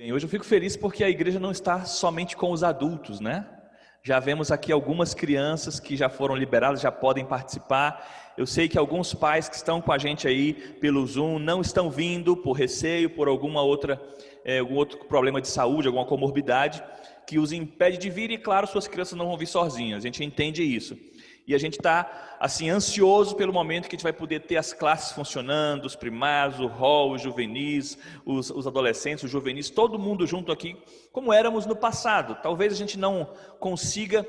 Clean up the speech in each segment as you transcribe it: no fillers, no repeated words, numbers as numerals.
Bem, hoje eu fico feliz porque a igreja não está somente com os adultos, né? Já vemos aqui algumas crianças que já foram liberadas, já podem participar. Eu sei que alguns pais que estão com a gente aí pelo Zoom não estão vindo por receio, por algum outro problema de saúde, alguma comorbidade que os impede de vir, e claro, suas crianças não vão vir sozinhas, a gente entende isso. E a gente está assim ansioso pelo momento que a gente vai poder ter as classes funcionando, os primários, o hall, os juvenis, os adolescentes, os juvenis, todo mundo junto aqui, como éramos no passado. Talvez a gente não consiga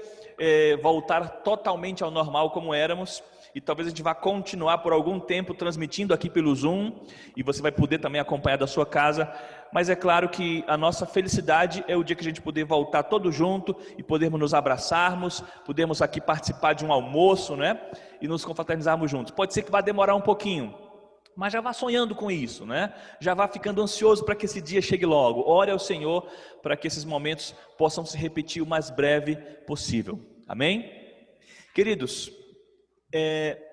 voltar totalmente ao normal como éramos, e talvez a gente vá continuar por algum tempo transmitindo aqui pelo Zoom, e você vai poder também acompanhar da sua casa. Mas é claro que a nossa felicidade é o dia que a gente poder voltar todo junto e podermos nos abraçarmos, podermos aqui participar de um almoço, né? E nos confraternizarmos juntos. Pode ser que vá demorar um pouquinho, mas já vá sonhando com isso, né? Já vá ficando ansioso para que esse dia chegue logo. Ore ao Senhor para que esses momentos possam se repetir o mais breve possível. Amém? Queridos,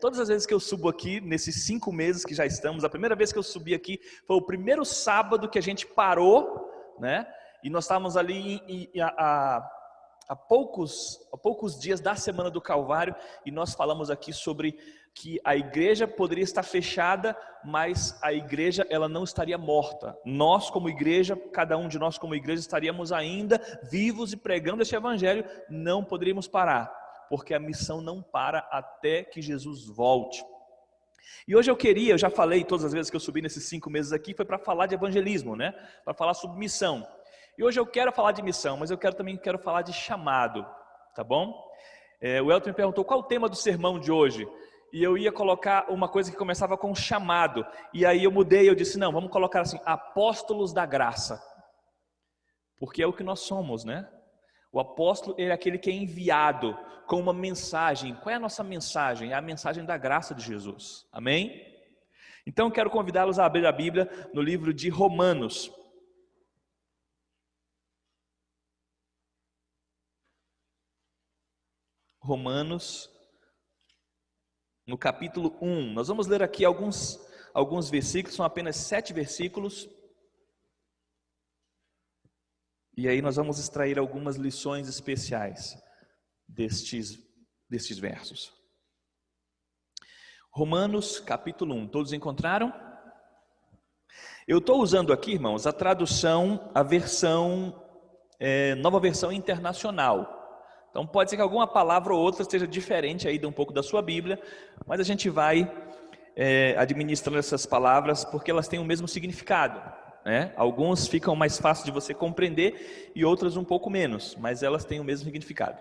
todas as vezes que eu subo aqui, nesses 5 meses que já estamos, a primeira vez que eu subi aqui foi o primeiro sábado que a gente parou, né? E nós estávamos ali há poucos dias da Semana do Calvário, e nós falamos aqui sobre que a igreja poderia estar fechada, mas a igreja ela não estaria morta. Nós como igreja, cada um de nós como igreja estaríamos ainda vivos e pregando esse evangelho, não poderíamos parar, porque a missão não para até que Jesus volte. E hoje eu já falei todas as vezes que eu subi nesses 5 meses aqui, foi para falar de evangelismo, né? Para falar sobre missão. E hoje eu quero falar de missão, mas eu também quero falar de chamado, tá bom? O Elton me perguntou qual o tema do sermão de hoje, e eu ia colocar uma coisa que começava com chamado, e aí eu mudei, eu disse não, vamos colocar assim, apóstolos da graça, porque é o que nós somos, né? O apóstolo é aquele que é enviado com uma mensagem. Qual é a nossa mensagem? É a mensagem da graça de Jesus. Amém? Então quero convidá-los a abrir a Bíblia no livro de Romanos. Romanos, no capítulo 1. Nós vamos ler aqui alguns versículos, são apenas 7 versículos. E aí nós vamos extrair algumas lições especiais destes versos. Romanos capítulo 1, todos encontraram? Eu estou usando aqui, irmãos, a tradução, nova versão internacional. Então pode ser que alguma palavra ou outra esteja diferente aí de um pouco da sua Bíblia, mas a gente vai administrando essas palavras porque elas têm o mesmo significado. Alguns ficam mais fáceis de você compreender e outras um pouco menos, mas elas têm o mesmo significado.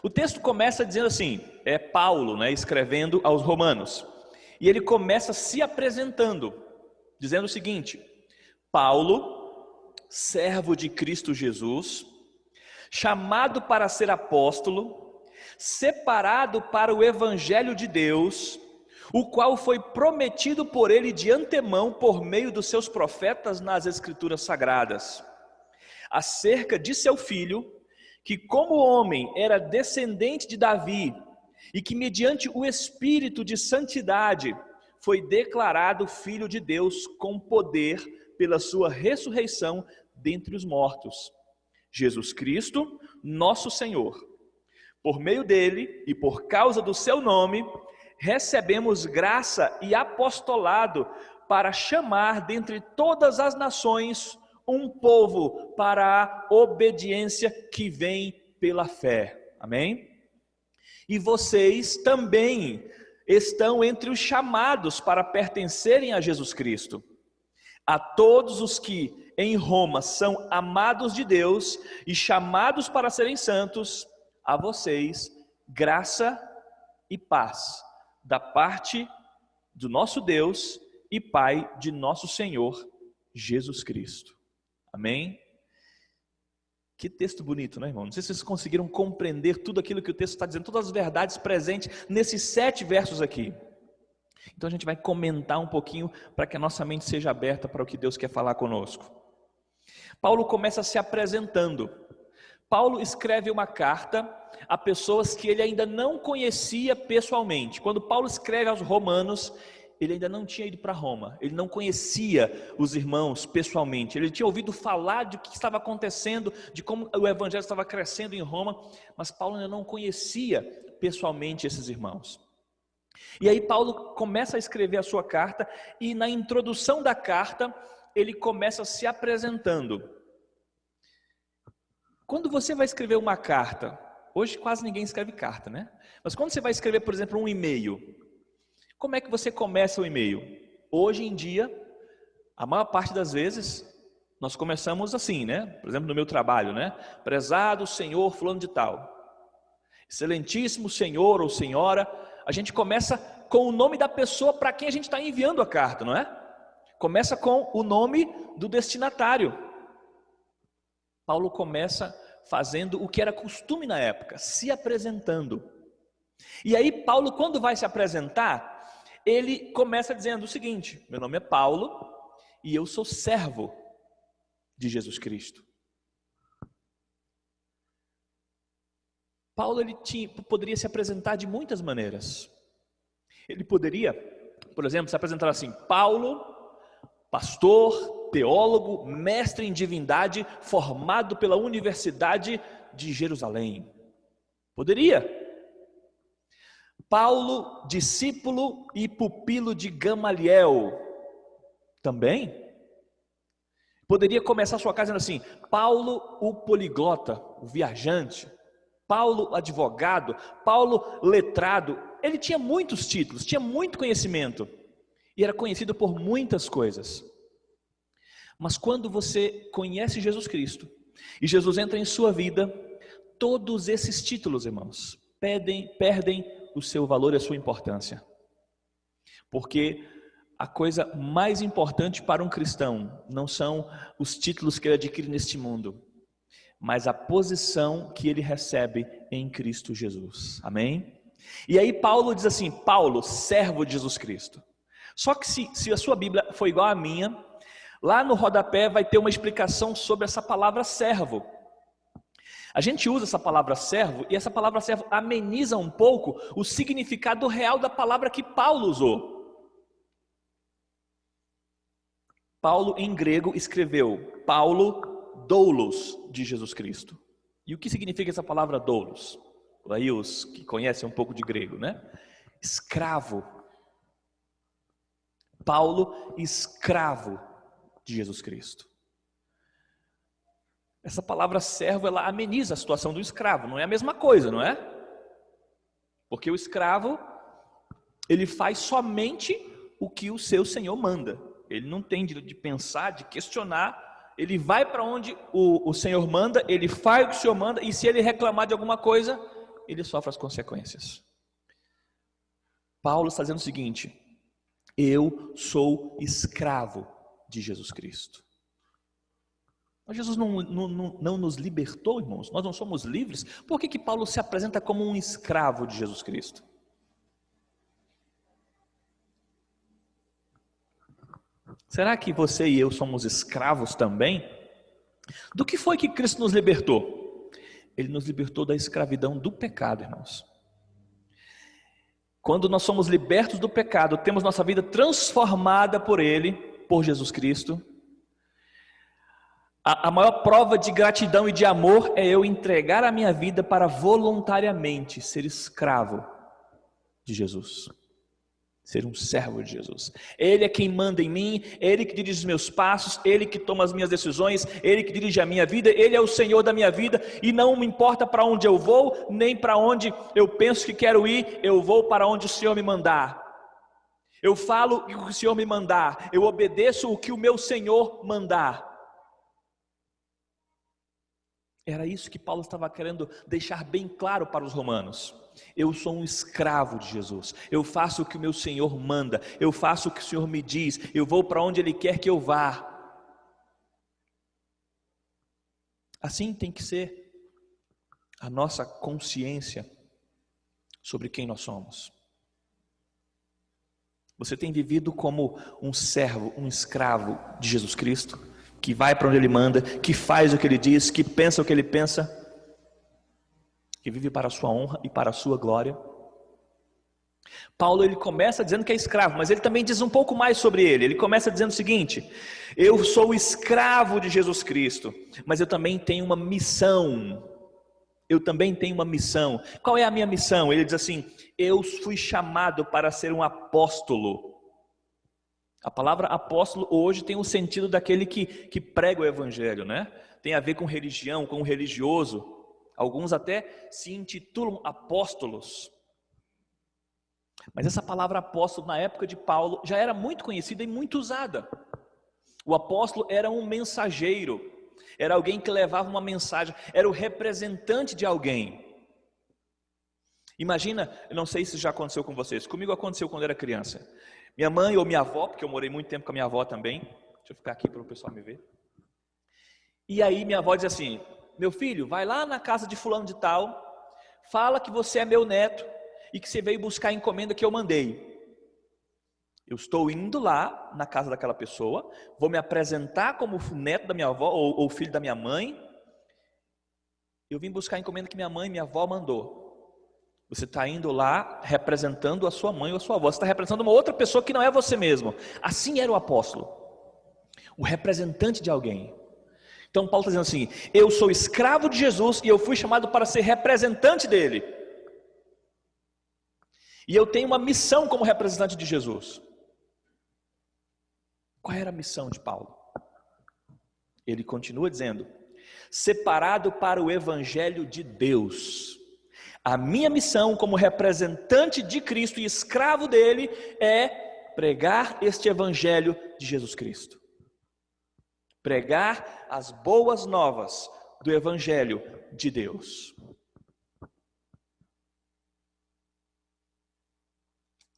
O texto começa dizendo assim, é Paulo, escrevendo aos Romanos, e ele começa se apresentando, dizendo o seguinte: Paulo, servo de Cristo Jesus, chamado para ser apóstolo, separado para o evangelho de Deus, o qual foi prometido por ele de antemão por meio dos seus profetas nas Escrituras Sagradas, acerca de seu filho, que como homem era descendente de Davi, e que mediante o Espírito de santidade foi declarado Filho de Deus com poder pela sua ressurreição dentre os mortos, Jesus Cristo, nosso Senhor. Por meio dele e por causa do seu nome, recebemos graça e apostolado para chamar dentre todas as nações um povo para a obediência que vem pela fé. Amém? E vocês também estão entre os chamados para pertencerem a Jesus Cristo. A todos os que em Roma são amados de Deus e chamados para serem santos, a vocês graça e paz da parte do nosso Deus e Pai de nosso Senhor Jesus Cristo. Amém? Que texto bonito, né, irmão? Não sei se vocês conseguiram compreender tudo aquilo que o texto está dizendo, todas as verdades presentes nesses 7 versos aqui. Então a gente vai comentar um pouquinho para que a nossa mente seja aberta para o que Deus quer falar conosco. Paulo começa se apresentando. Paulo escreve uma carta a pessoas que ele ainda não conhecia pessoalmente. Quando Paulo escreve aos Romanos, ele ainda não tinha ido para Roma, ele não conhecia os irmãos pessoalmente, ele tinha ouvido falar de o que estava acontecendo, de como o evangelho estava crescendo em Roma, mas Paulo ainda não conhecia pessoalmente esses irmãos. E aí Paulo começa a escrever a sua carta, e na introdução da carta, ele começa se apresentando. Quando você vai escrever uma carta, hoje quase ninguém escreve carta, né? Mas quando você vai escrever, por exemplo, um e-mail, como é que você começa o e-mail? Hoje em dia, a maior parte das vezes, nós começamos assim, né? Por exemplo, no meu trabalho, né? Prezado senhor fulano de tal. Excelentíssimo senhor ou senhora. A gente começa com o nome da pessoa para quem a gente está enviando a carta, não é? Começa com o nome do destinatário. Paulo começa fazendo o que era costume na época, se apresentando. E aí Paulo, quando vai se apresentar, ele começa dizendo o seguinte: meu nome é Paulo e eu sou servo de Jesus Cristo. Paulo poderia se apresentar de muitas maneiras. Ele poderia, por exemplo, se apresentar assim: Paulo, pastor, teólogo, mestre em divindade, formado pela Universidade de Jerusalém. Poderia. Paulo, discípulo e pupilo de Gamaliel. Também. Poderia começar a sua casa dizendo assim: Paulo, o poliglota, o viajante. Paulo, advogado. Paulo, letrado. Ele tinha muitos títulos, tinha muito conhecimento. E era conhecido por muitas coisas. Mas quando você conhece Jesus Cristo, e Jesus entra em sua vida, todos esses títulos, irmãos, perdem o seu valor e a sua importância. Porque a coisa mais importante para um cristão não são os títulos que ele adquire neste mundo, mas a posição que ele recebe em Cristo Jesus. Amém? E aí Paulo diz assim: Paulo, servo de Jesus Cristo. Só que se a sua Bíblia for igual à minha, lá no rodapé vai ter uma explicação sobre essa palavra servo. A gente usa essa palavra servo, e essa palavra servo ameniza um pouco o significado real da palavra que Paulo usou. Paulo, em grego, escreveu Paulo doulos de Jesus Cristo. E o que significa essa palavra doulos? Aí os que conhecem um pouco de grego, né? Escravo. Paulo, escravo de Jesus Cristo. Essa palavra servo, ela ameniza a situação do escravo. Não é a mesma coisa, não é? Porque o escravo, ele faz somente o que o seu senhor manda. Ele não tem direito de pensar, de questionar. Ele vai para onde o senhor manda, ele faz o que o senhor manda, e se ele reclamar de alguma coisa, ele sofre as consequências. Paulo está dizendo o seguinte: eu sou escravo de Jesus Cristo. Mas Jesus não nos libertou, irmãos? Nós não somos livres? Por que Paulo se apresenta como um escravo de Jesus Cristo? Será que você e eu somos escravos também? Do que foi que Cristo nos libertou? Ele nos libertou da escravidão do pecado, irmãos. Quando nós somos libertos do pecado, temos nossa vida transformada por Ele, por Jesus Cristo. A maior prova de gratidão e de amor é eu entregar a minha vida para voluntariamente ser escravo de Jesus. Ser um servo de Jesus. Ele é quem manda em mim, Ele que dirige os meus passos, Ele que toma as minhas decisões, Ele que dirige a minha vida, Ele é o Senhor da minha vida, e não me importa para onde eu vou, nem para onde eu penso que quero ir, eu vou para onde o Senhor me mandar. Eu falo o que o Senhor me mandar, eu obedeço o que o meu Senhor mandar. Era isso que Paulo estava querendo deixar bem claro para os romanos. Eu sou um escravo de Jesus. Eu faço o que o meu Senhor manda. Eu faço o que o Senhor me diz. Eu vou para onde Ele quer que eu vá. Assim tem que ser a nossa consciência sobre quem nós somos. Você tem vivido como um servo, um escravo de Jesus Cristo, que vai para onde Ele manda, que faz o que Ele diz, que pensa o que Ele pensa, que vive para a sua honra e para a sua glória? Paulo, ele começa dizendo que é escravo, mas ele também diz um pouco mais sobre ele. Ele começa dizendo o seguinte: eu sou escravo de Jesus Cristo, mas eu também tenho uma missão. Eu também tenho uma missão. Qual é a minha missão? Ele diz assim: eu fui chamado para ser um apóstolo. A palavra apóstolo hoje tem o sentido daquele que prega o evangelho, né? Tem a ver com religião, com o religioso. Alguns até se intitulam apóstolos. Mas essa palavra apóstolo na época de Paulo já era muito conhecida e muito usada. O apóstolo era um mensageiro, era alguém que levava uma mensagem, era o representante de alguém. Imagina, eu não sei se já aconteceu com vocês, comigo aconteceu quando eu era criança. Minha mãe ou minha avó, porque eu morei muito tempo com a minha avó também, deixa eu ficar aqui para o pessoal me ver. E aí minha avó diz assim: meu filho, vai lá na casa de fulano de tal, fala que você é meu neto e que você veio buscar a encomenda que eu mandei. Eu estou indo lá na casa daquela pessoa, vou me apresentar como neto da minha avó ou filho da minha mãe. Eu vim buscar a encomenda que minha mãe e minha avó mandou. Você está indo lá representando a sua mãe ou a sua avó. Você está representando uma outra pessoa que não é você mesmo. Assim era o apóstolo, o representante de alguém. Então Paulo está dizendo assim: eu sou escravo de Jesus e eu fui chamado para ser representante dele. E eu tenho uma missão como representante de Jesus. Qual era a missão de Paulo? Ele continua dizendo: separado para o evangelho de Deus. A minha missão como representante de Cristo e escravo dele é pregar este evangelho de Jesus Cristo. Pregar as boas novas do evangelho de Deus.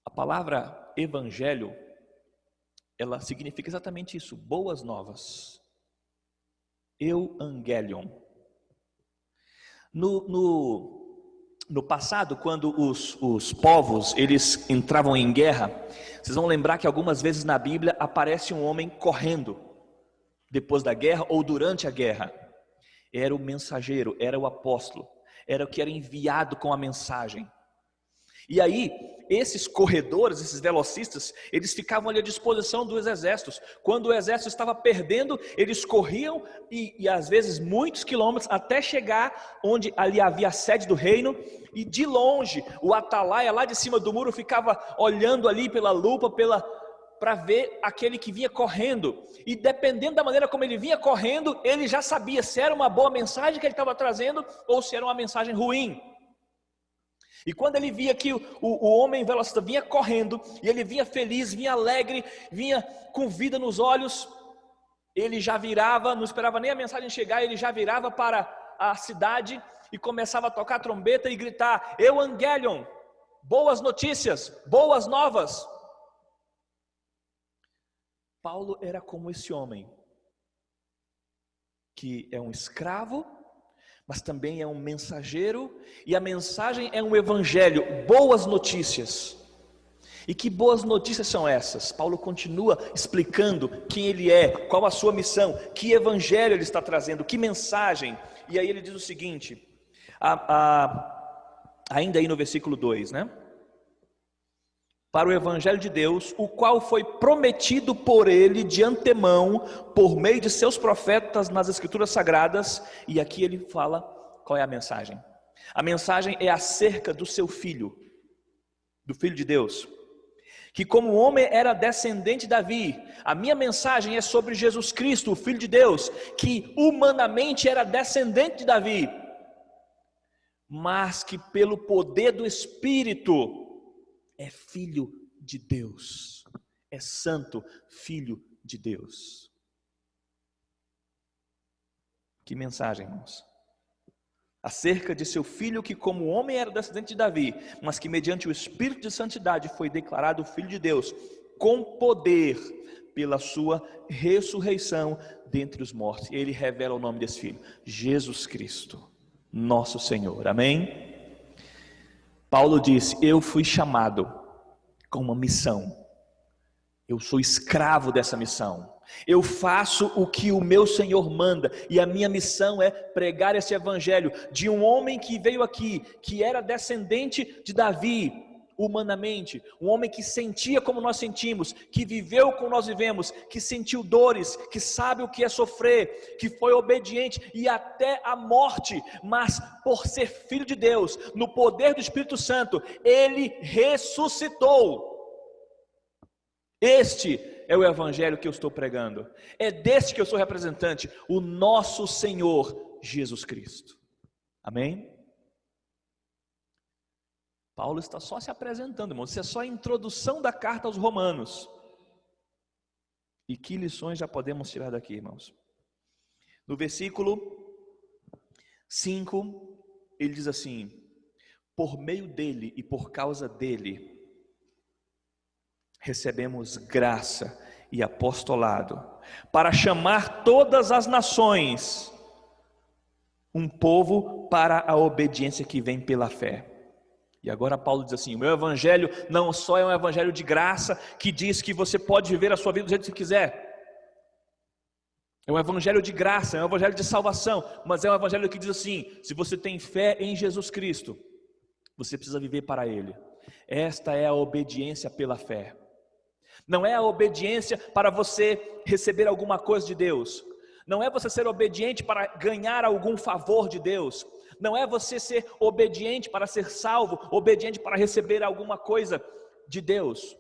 A palavra evangelho, ela significa exatamente isso, boas novas. Euangelion. No passado, quando os povos eles entravam em guerra, vocês vão lembrar que algumas vezes na Bíblia aparece um homem correndo depois da guerra ou durante a guerra. Era o mensageiro, era o apóstolo, era o que era enviado com a mensagem. E aí, esses corredores, esses velocistas, eles ficavam ali à disposição dos exércitos. Quando o exército estava perdendo, eles corriam e às vezes muitos quilômetros até chegar onde ali havia a sede do reino. E de longe, o atalaia lá de cima do muro ficava olhando ali pela lupa, para ver aquele que vinha correndo. E dependendo da maneira como ele vinha correndo, ele já sabia se era uma boa mensagem que ele estava trazendo ou se era uma mensagem ruim. E quando ele via que o homem velocista vinha correndo, e ele vinha feliz, vinha alegre, vinha com vida nos olhos, ele já virava, não esperava nem a mensagem chegar, ele já virava para a cidade e começava a tocar trombeta e gritar: Euangelion, boas notícias, boas novas. Paulo era como esse homem, que é um escravo, mas também é um mensageiro, e a mensagem é um evangelho, boas notícias. E que boas notícias são essas? Paulo continua explicando quem ele é, qual a sua missão, que evangelho ele está trazendo, que mensagem. E aí ele diz o seguinte, ainda aí no versículo 2, né? Para o evangelho de Deus, o qual foi prometido por ele de antemão, por meio de seus profetas nas escrituras sagradas. E aqui ele fala qual é a mensagem. A mensagem é acerca do seu filho, do filho de Deus, que como homem era descendente de Davi. A minha mensagem é sobre Jesus Cristo, o filho de Deus, que humanamente era descendente de Davi, mas que pelo poder do Espírito é filho de Deus, é santo filho de Deus. Que mensagem, irmãos? Acerca de seu filho que como homem era descendente de Davi, mas que mediante o Espírito de santidade foi declarado filho de Deus, com poder pela sua ressurreição dentre os mortos. E ele revela o nome desse filho, Jesus Cristo, nosso Senhor. Amém? Paulo disse: eu fui chamado com uma missão, eu sou escravo dessa missão, eu faço o que o meu Senhor manda, e a minha missão é pregar esse evangelho de um homem que veio aqui, que era descendente de Davi, humanamente, um homem que sentia como nós sentimos, que viveu como nós vivemos, que sentiu dores, que sabe o que é sofrer, que foi obediente e até a morte, mas por ser filho de Deus, no poder do Espírito Santo, ele ressuscitou. Este é o evangelho que eu estou pregando, é deste que eu sou representante, o nosso Senhor Jesus Cristo. Amém? Paulo está só se apresentando, irmãos. Isso é só a introdução da carta aos Romanos. E que lições já podemos tirar daqui, irmãos? No versículo 5, ele diz assim: por meio dele e por causa dele, recebemos graça e apostolado, para chamar todas as nações, um povo para a obediência que vem pela fé. E agora Paulo diz assim: o meu evangelho não só é um evangelho de graça, que diz que você pode viver a sua vida do jeito que você quiser. É um evangelho de graça, é um evangelho de salvação, mas é um evangelho que diz assim: se você tem fé em Jesus Cristo, você precisa viver para Ele. Esta é a obediência pela fé. Não é a obediência para você receber alguma coisa de Deus. Não é você ser obediente para ganhar algum favor de Deus. Não é você ser obediente para ser salvo, obediente para receber alguma coisa de Deus.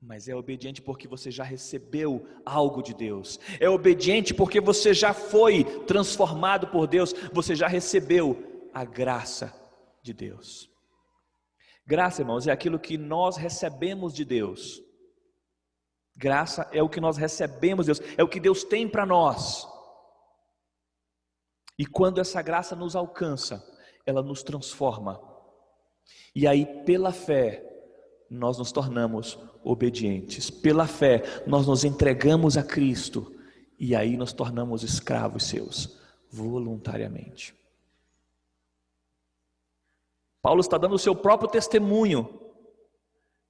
Mas é obediente porque você já recebeu algo de Deus. É obediente porque você já foi transformado por Deus. Você já recebeu a graça de Deus. Graça, irmãos, é aquilo que nós recebemos de Deus. Graça é o que nós recebemos de Deus, é o que Deus tem para nós. E quando essa graça nos alcança, ela nos transforma. E aí, pela fé, nós nos tornamos obedientes. Pela fé, nós nos entregamos a Cristo. E aí nos tornamos escravos seus, voluntariamente. Paulo está dando o seu próprio testemunho.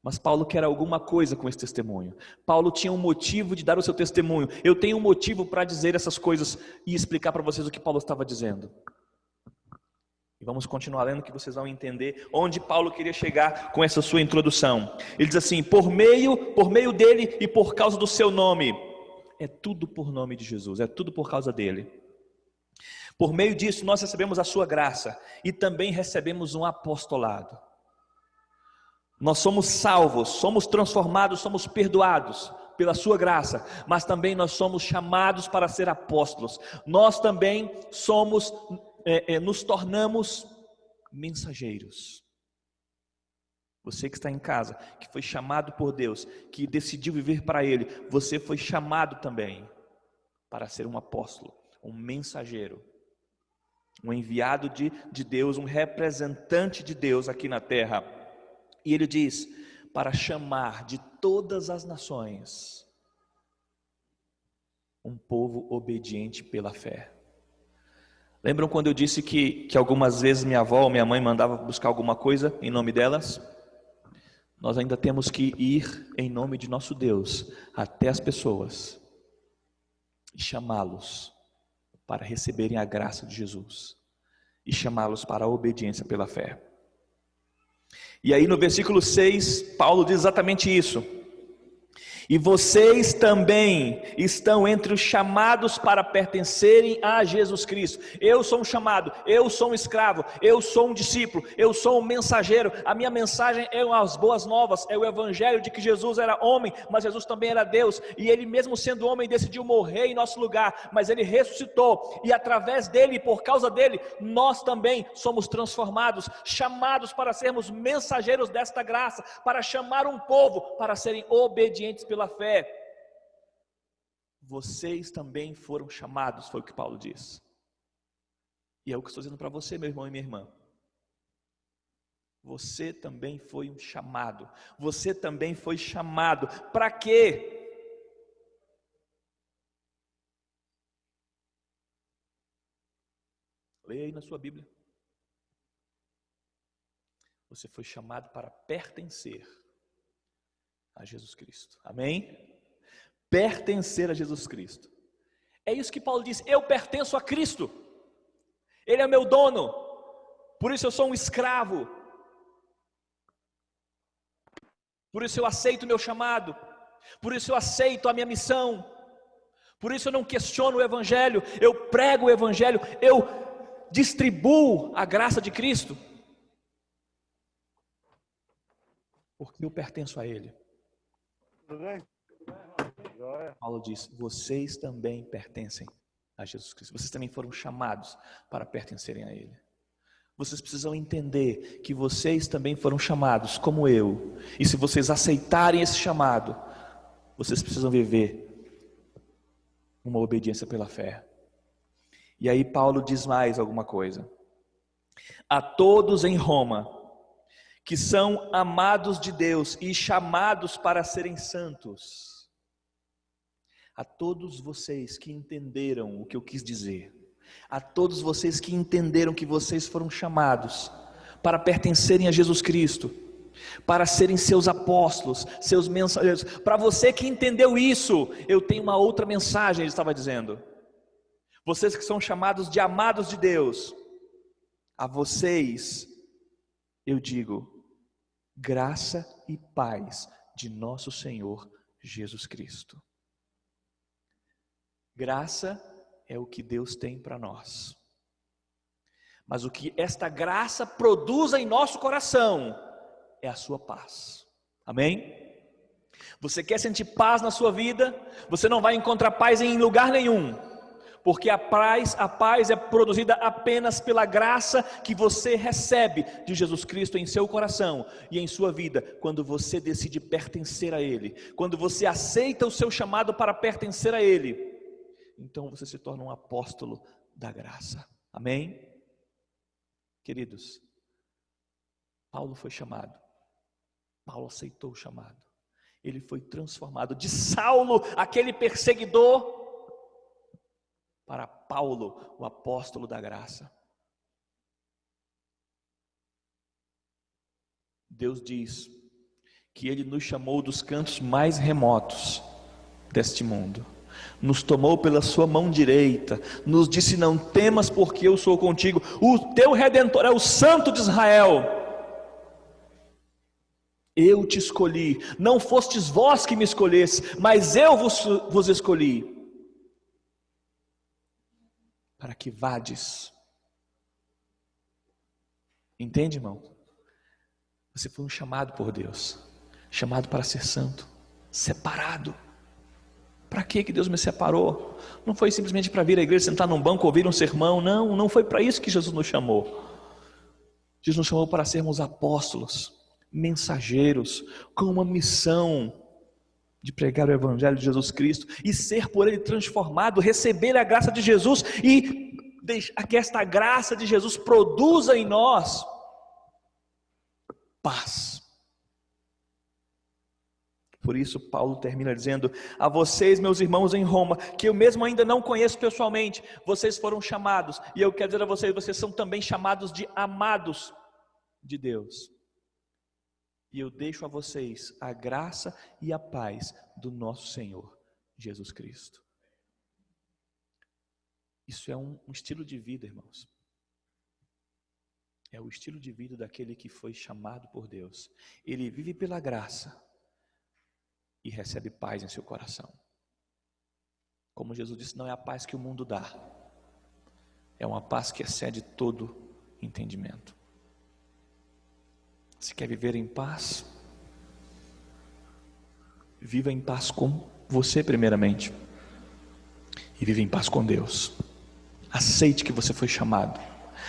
Mas Paulo quer alguma coisa com esse testemunho. Paulo tinha um motivo de dar o seu testemunho. Eu tenho um motivo para dizer essas coisas e explicar para vocês o que Paulo estava dizendo. E vamos continuar lendo que vocês vão entender onde Paulo queria chegar com essa sua introdução. Ele diz assim: por meio dele e por causa do seu nome. É tudo por nome de Jesus, é tudo por causa dele. Por meio disso nós recebemos a sua graça e também recebemos um apostolado. Nós somos salvos, somos transformados, somos perdoados pela sua graça, mas também nós somos chamados para ser apóstolos. Nós também nos tornamos mensageiros. Você que está em casa, que foi chamado por Deus, que decidiu viver para Ele, você foi chamado também para ser um apóstolo, um mensageiro, um enviado de Deus, um representante de Deus aqui na terra. E ele diz: para chamar de todas as nações um povo obediente pela fé. Lembram quando eu disse que algumas vezes minha avó ou minha mãe mandava buscar alguma coisa em nome delas? Nós ainda temos que ir em nome de nosso Deus até as pessoas e chamá-los para receberem a graça de Jesus e chamá-los para a obediência pela fé. E aí no versículo 6, Paulo diz exatamente isso: e vocês também estão entre os chamados para pertencerem a Jesus Cristo. Eu sou um chamado, eu sou um escravo, eu sou um discípulo, eu sou um mensageiro. A minha mensagem é as boas novas, é o evangelho de que Jesus era homem, mas Jesus também era Deus, e Ele mesmo sendo homem decidiu morrer em nosso lugar, mas Ele ressuscitou, e através dEle, por causa dEle, nós também somos transformados, chamados para sermos mensageiros desta graça, para chamar um povo, para serem obedientes pela fé. Vocês também foram chamados, foi o que Paulo diz. E é o que estou dizendo para você, meu irmão e minha irmã. Você também foi um chamado. Você também foi chamado. Para quê? Leia aí na sua Bíblia. Você foi chamado para pertencer a Jesus Cristo. Amém? Pertencer a Jesus Cristo. É isso que Paulo diz: eu pertenço a Cristo. Ele é meu dono. Por isso eu sou um escravo. Por isso eu aceito o meu chamado, por isso eu aceito a minha missão, por isso eu não questiono o Evangelho, eu prego o Evangelho, eu distribuo a graça de Cristo, porque eu pertenço a Ele. Paulo diz: vocês também pertencem a Jesus Cristo, vocês também foram chamados para pertencerem a Ele. Vocês precisam entender que vocês também foram chamados como eu, e se vocês aceitarem esse chamado, vocês precisam viver uma obediência pela fé. E aí Paulo diz mais alguma coisa: a todos em Roma, que são amados de Deus e chamados para serem santos, a todos vocês que entenderam o que eu quis dizer, a todos vocês que entenderam que vocês foram chamados para pertencerem a Jesus Cristo, para serem seus apóstolos, seus mensageiros, para você que entendeu isso, eu tenho uma outra mensagem. Ele estava dizendo: vocês que são chamados de amados de Deus, a vocês eu digo, graça e paz de nosso Senhor Jesus Cristo. Graça é o que Deus tem para nós, mas o que esta graça produz em nosso coração é a sua paz. Amém? Você quer sentir paz na sua vida? Você não vai encontrar paz em lugar nenhum, porque a paz é produzida apenas pela graça que você recebe de Jesus Cristo em seu coração e em sua vida, quando você decide pertencer a Ele, quando você aceita o seu chamado para pertencer a Ele. Então você se torna um apóstolo da graça. Amém? Queridos, Paulo foi chamado, Paulo aceitou o chamado, ele foi transformado de Saulo, aquele perseguidor, para Paulo, o apóstolo da graça. Deus diz que Ele nos chamou dos cantos mais remotos deste mundo, nos tomou pela sua mão direita, nos disse: não temas, porque eu sou contigo, o teu Redentor é o Santo de Israel. Eu te escolhi, não fostes vós que me escolhestes, mas eu vos escolhi, para que vades. Entende, irmão? Você foi um chamado por Deus, chamado para ser santo, separado. Para que Deus me separou? Não foi simplesmente para vir à igreja, sentar num banco, ouvir um sermão. Não foi para isso que Jesus nos chamou. Jesus nos chamou para sermos apóstolos, mensageiros, com uma missão de pregar o Evangelho de Jesus Cristo e ser por Ele transformado, receber a graça de Jesus e deixar que esta graça de Jesus produza em nós paz. Por isso Paulo termina dizendo: a vocês, meus irmãos em Roma, que eu mesmo ainda não conheço pessoalmente, vocês foram chamados, e eu quero dizer a vocês, vocês são também chamados de amados de Deus. E eu deixo a vocês a graça e a paz do nosso Senhor Jesus Cristo. Isso é um estilo de vida, irmãos. É o estilo de vida daquele que foi chamado por Deus. Ele vive pela graça e recebe paz em seu coração. Como Jesus disse, não é a paz que o mundo dá, é uma paz que excede todo entendimento. Se quer viver em paz, viva em paz com você primeiramente, e viva em paz com Deus. Aceite que você foi chamado,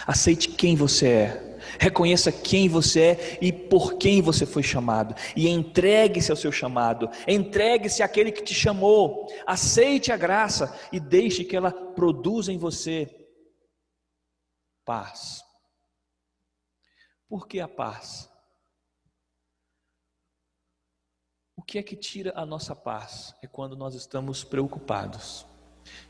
aceite quem você é, reconheça quem você é e por quem você foi chamado, e entregue-se ao seu chamado, entregue-se àquele que te chamou, aceite a graça e deixe que ela produza em você paz. Por que a paz? O que é que tira a nossa paz? É quando nós estamos preocupados.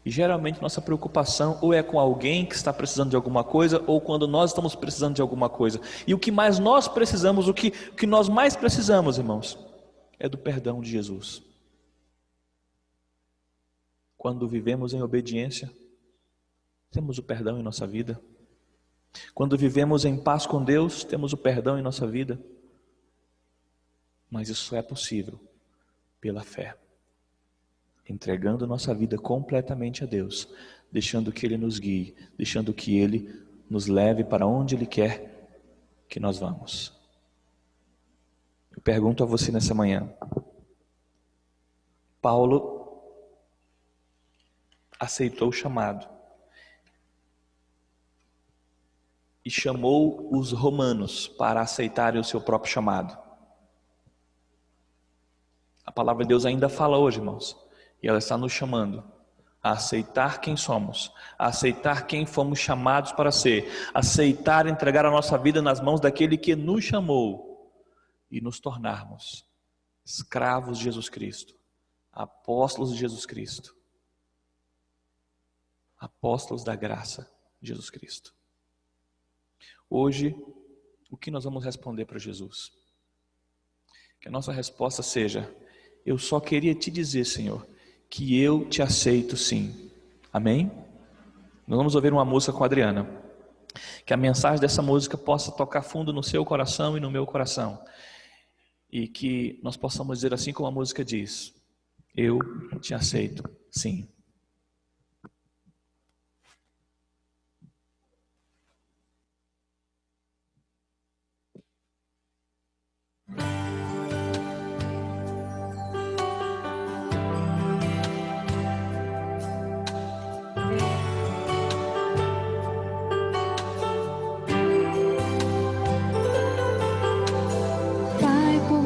E geralmente nossa preocupação ou é com alguém que está precisando de alguma coisa, ou quando nós estamos precisando de alguma coisa. E o que mais nós precisamos, o que nós mais precisamos, irmãos, é do perdão de Jesus. Quando vivemos em obediência, temos o perdão em nossa vida. Quando vivemos em paz com Deus, temos o perdão em nossa vida. Mas isso só é possível pela fé, entregando nossa vida completamente a Deus, deixando que Ele nos guie, deixando que Ele nos leve para onde Ele quer que nós vamos. Eu pergunto a você nessa manhã, Paulo aceitou o chamado e chamou os romanos para aceitarem o seu próprio chamado. A palavra de Deus ainda fala hoje, irmãos, e ela está nos chamando a aceitar quem somos, a aceitar quem fomos chamados para ser, aceitar entregar a nossa vida nas mãos daquele que nos chamou e nos tornarmos escravos de Jesus Cristo, apóstolos de Jesus Cristo, apóstolos da graça de Jesus Cristo. Hoje, o que nós vamos responder para Jesus? Que a nossa resposta seja: eu só queria te dizer, Senhor, que eu te aceito sim. Amém? Nós vamos ouvir uma música com a Adriana. Que a mensagem dessa música possa tocar fundo no seu coração e no meu coração. E que nós possamos dizer assim como a música diz: eu te aceito sim.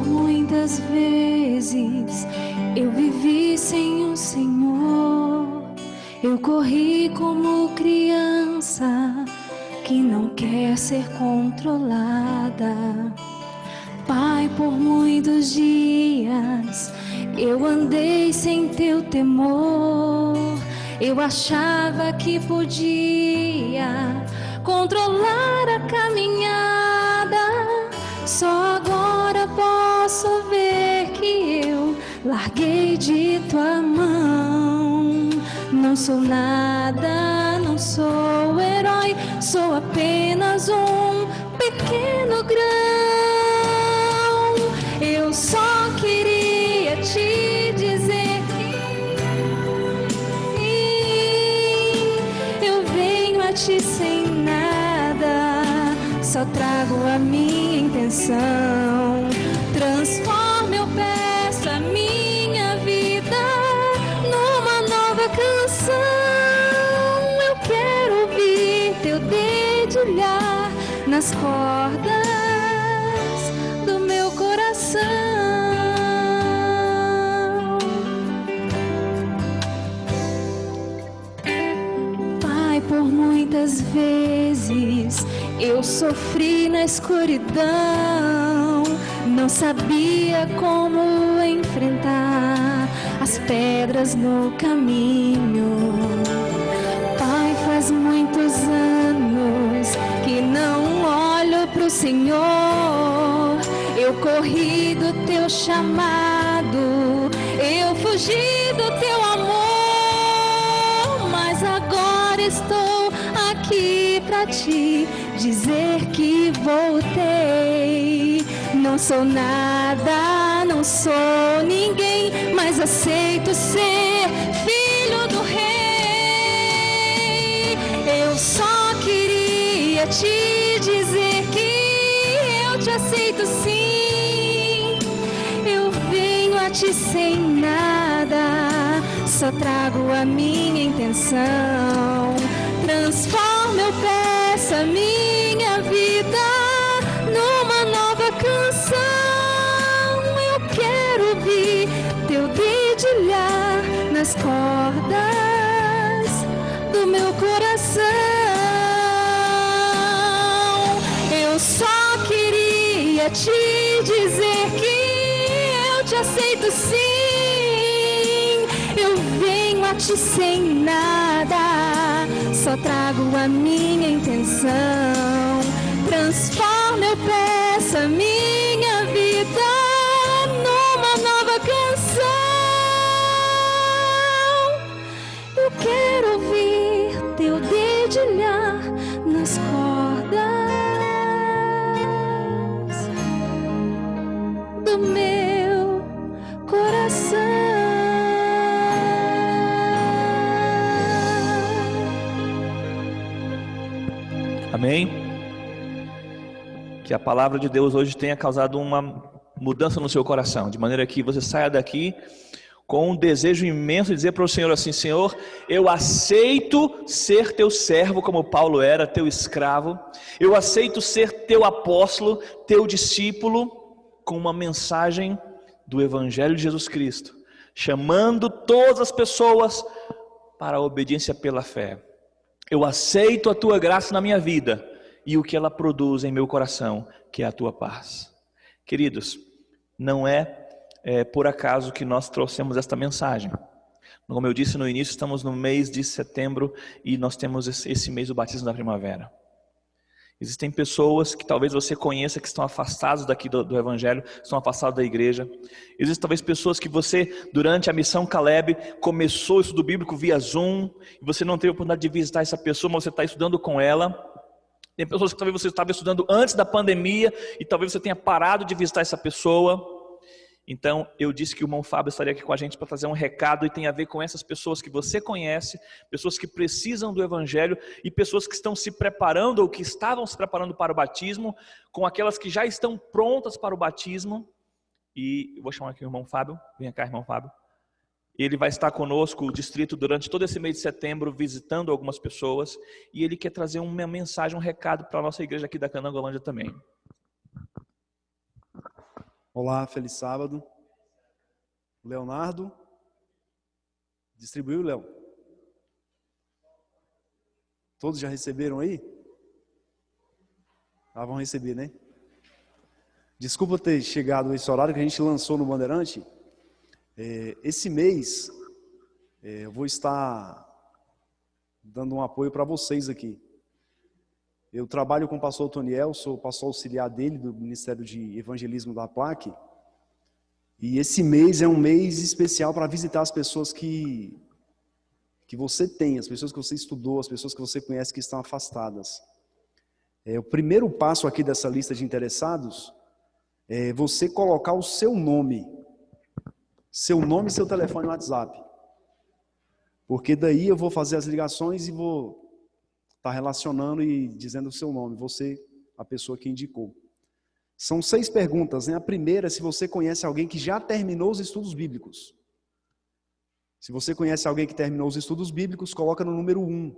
Muitas vezes eu vivi sem o Senhor, eu corri como criança que não quer ser controlada. Pai, por muitos dias eu andei sem teu temor, eu achava que podia controlar a caminhada. Só agora posso ver que eu larguei de tua mão. Não sou nada, não sou herói, sou apenas um pequeno grão. Eu só queria te dizer que eu venho a ti sem nada, só trago a minha intenção. Transforma, eu peço, a minha vida numa nova canção. Eu quero ouvir teu dedilhar nas cordas do meu coração. Pai, por muitas vezes eu sofri na escuridão, não sabia como enfrentar as pedras no caminho. Pai, faz muitos anos que não olho pro Senhor. Eu corri do teu chamado, eu fugi do teu amor, mas agora estou aqui pra te dizer que voltei. Não sou nada, não sou ninguém, mas aceito ser filho do rei. Eu só queria te dizer que eu te aceito sim. Eu venho a ti sem nada, só trago a minha intenção. Transforma, eu peço, a minha vida numa nova canção. Eu quero ouvir teu dedilhar nas cordas do meu coração. Eu só queria te dizer que eu te aceito sim. Eu venho a ti sem nada, só trago a minha intenção. Transforma, eu peço, a minha vida numa nova canção. Eu quero ouvir teu dedilhar nas cordas do meu Amém? Que a palavra de Deus hoje tenha causado uma mudança no seu coração, de maneira que você saia daqui com um desejo imenso de dizer para o Senhor assim: Senhor, eu aceito ser teu servo como Paulo era, teu escravo. Eu aceito ser teu apóstolo, teu discípulo, com uma mensagem do Evangelho de Jesus Cristo, chamando todas as pessoas para a obediência pela fé. Eu aceito a tua graça na minha vida e o que ela produz em meu coração, que é a tua paz. Queridos, não é por acaso que nós trouxemos esta mensagem. Como eu disse no início, estamos no mês de setembro e nós temos esse mês do batismo da primavera. Existem pessoas que talvez você conheça que estão afastadas daqui do Evangelho, estão afastadas da igreja. Existem talvez pessoas que você, durante a missão Caleb, começou o estudo bíblico via Zoom, e você não teve a oportunidade de visitar essa pessoa, mas você está estudando com ela. Tem pessoas que talvez você estava estudando antes da pandemia, e talvez você tenha parado de visitar essa pessoa. Então, eu disse que o irmão Fábio estaria aqui com a gente para trazer um recado, e tem a ver com essas pessoas que você conhece, pessoas que precisam do Evangelho, e pessoas que estão se preparando, ou que estavam se preparando para o batismo, com aquelas que já estão prontas para o batismo. E eu vou chamar aqui o irmão Fábio. Vem cá, irmão Fábio. Ele vai estar conosco, o distrito, durante todo esse mês de setembro, visitando algumas pessoas, e ele quer trazer uma mensagem, um recado para a nossa igreja aqui da Canangolândia também. Olá, feliz sábado. Leonardo, distribuiu, Léo? Todos já receberam aí? Vão receber, né? Desculpa ter chegado esse horário que a gente lançou no Bandeirante. Esse mês, eu vou estar dando um apoio para vocês aqui. Eu trabalho com o pastor Toniel, sou pastor auxiliar dele, do Ministério de Evangelismo da PLAC. E esse mês é um mês especial para visitar as pessoas que você tem, as pessoas que você estudou, as pessoas que você conhece que estão afastadas. O primeiro passo aqui dessa lista de interessados é você colocar o seu nome e seu telefone no WhatsApp. Porque daí eu vou fazer as ligações e vou está relacionando e dizendo o seu nome, você, a pessoa que indicou. São 6 perguntas, né? A primeira é se você conhece alguém que já terminou os estudos bíblicos. Se você conhece alguém que terminou os estudos bíblicos, coloca no número 1.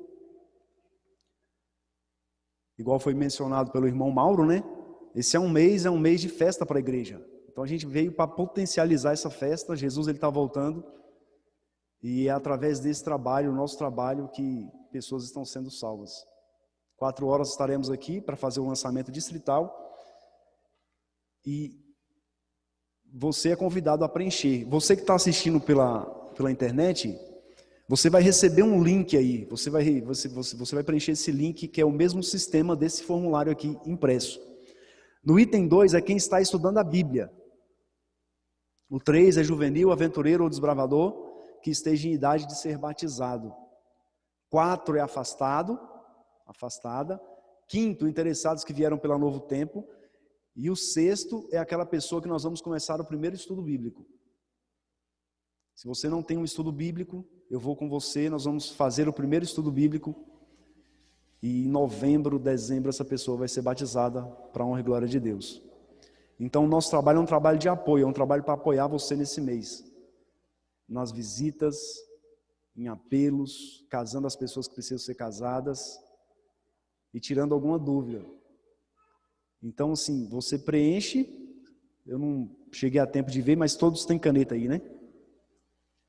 Igual foi mencionado pelo irmão Mauro, né? Esse é um mês de festa para a igreja. Então a gente veio para potencializar essa festa. Jesus ele está voltando. E é através desse trabalho, o nosso trabalho, que pessoas estão sendo salvas. 4 horas estaremos aqui para fazer o lançamento distrital. E você é convidado a preencher. Você que está assistindo pela internet, você vai receber um link aí. Você vai preencher esse link, que é o mesmo sistema desse formulário aqui impresso. No item 2 é quem está estudando a Bíblia. O 3 é juvenil, aventureiro ou desbravador que esteja em idade de ser batizado. 4 é afastada. 5, interessados que vieram pela Novo Tempo. E o 6 é aquela pessoa que nós vamos começar o primeiro estudo bíblico. Se você não tem um estudo bíblico, eu vou com você, nós vamos fazer o primeiro estudo bíblico. E em novembro, dezembro, essa pessoa vai ser batizada para a honra e glória de Deus. Então o nosso trabalho é um trabalho de apoio, é um trabalho para apoiar você nesse mês. Nas visitas, em apelos, casando as pessoas que precisam ser casadas e tirando alguma dúvida. Então, assim, você preenche, eu não cheguei a tempo de ver, mas todos têm caneta aí, né?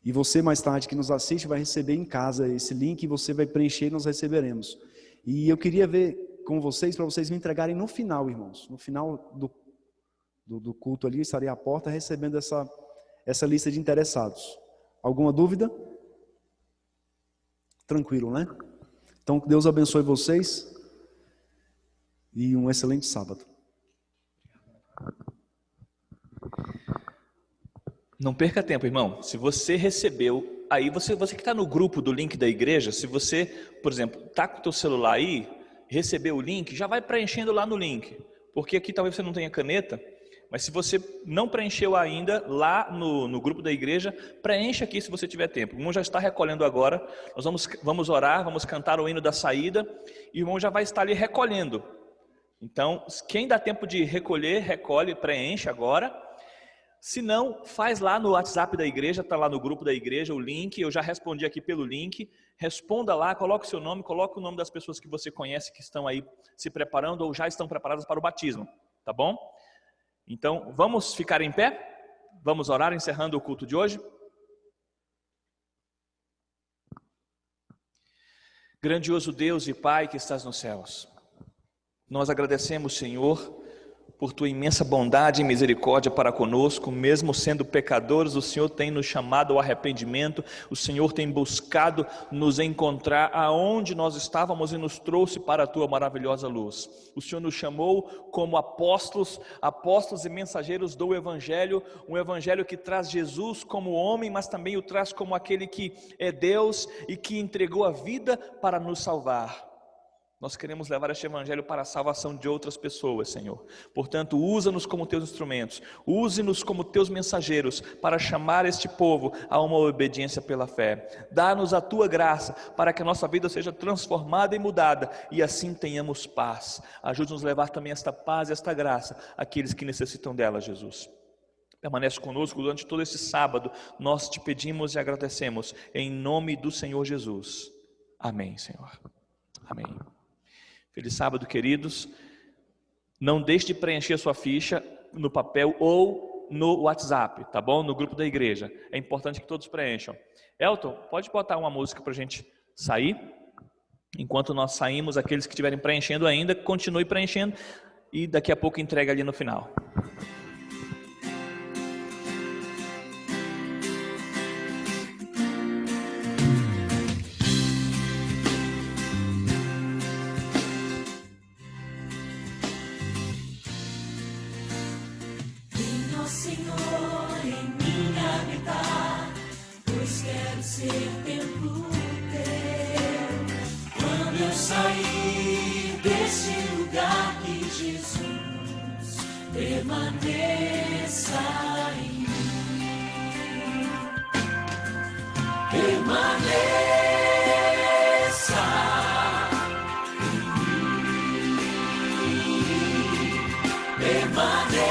E você, mais tarde, que nos assiste, vai receber em casa esse link, e você vai preencher e nós receberemos. E eu queria ver com vocês, para vocês me entregarem no final, irmãos. No final do culto ali, eu estarei à porta recebendo essa lista de interessados. Alguma dúvida? Tranquilo, né? Então, que Deus abençoe vocês e um excelente sábado. Não perca tempo, irmão. Se você recebeu, aí você que está no grupo do link da igreja, se você, por exemplo, está com o teu celular aí, recebeu o link, já vai preenchendo lá no link. Porque aqui talvez você não tenha caneta, Mas se você não preencheu ainda, lá no grupo da igreja, preencha aqui se você tiver tempo. O irmão já está recolhendo agora, nós vamos orar, vamos cantar o hino da saída, e o irmão já vai estar ali recolhendo. Então, quem dá tempo de recolher, recolhe, preenche agora. Se não, faz lá no WhatsApp da igreja, está lá no grupo da igreja o link, eu já respondi aqui pelo link. Responda lá, coloque o seu nome, coloque o nome das pessoas que você conhece que estão aí se preparando ou já estão preparadas para o batismo, tá bom? Então, vamos ficar em pé? Vamos orar, encerrando o culto de hoje? Grandioso Deus e Pai que estás nos céus, nós agradecemos, Senhor, por Tua imensa bondade e misericórdia para conosco. Mesmo sendo pecadores, o Senhor tem nos chamado ao arrependimento, o Senhor tem buscado nos encontrar aonde nós estávamos e nos trouxe para a Tua maravilhosa luz. O Senhor nos chamou como apóstolos e mensageiros do Evangelho, um Evangelho que traz Jesus como homem, mas também o traz como aquele que é Deus e que entregou a vida para nos salvar. Nós queremos levar este evangelho para a salvação de outras pessoas, Senhor. Portanto, usa-nos como teus instrumentos, use-nos como teus mensageiros para chamar este povo a uma obediência pela fé. Dá-nos a tua graça para que a nossa vida seja transformada e mudada e assim tenhamos paz. Ajude-nos a levar também esta paz e esta graça àqueles que necessitam dela, Jesus. Permanece conosco durante todo esse sábado. Nós te pedimos e agradecemos em nome do Senhor Jesus. Amém, Senhor. Amém. Feliz sábado, queridos. Não deixe de preencher a sua ficha no papel ou no WhatsApp, tá bom? No grupo da igreja. É importante que todos preencham. Elton, pode botar uma música para a gente sair? Enquanto nós saímos, aqueles que estiverem preenchendo ainda, continue preenchendo e daqui a pouco entrega ali no final. Senhor, em mim habitar, pois quero ser templo teu. Quando eu sair deste lugar, que Jesus permaneça em mim. Permaneça em mim. Permaneça.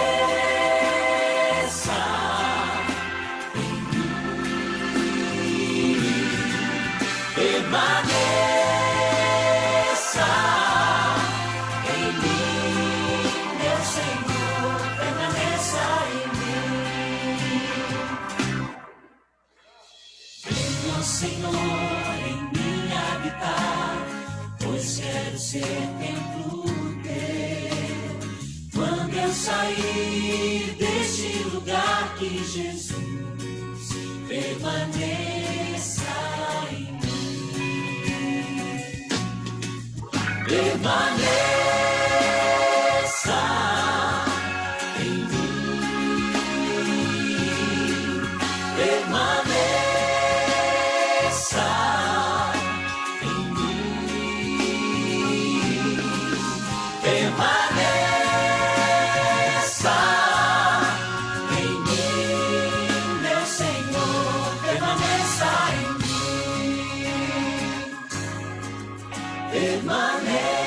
Permaneça em mim, meu Senhor, permaneça em mim. Venha, Senhor, em mim habitar, pois quero ser templo teu. Quando eu sair deste lugar, que Jesus permaneça em mim. Permaneça em mim, permaneça em mim, permaneça em mim, meu Senhor, permaneça em mim. Permaneça.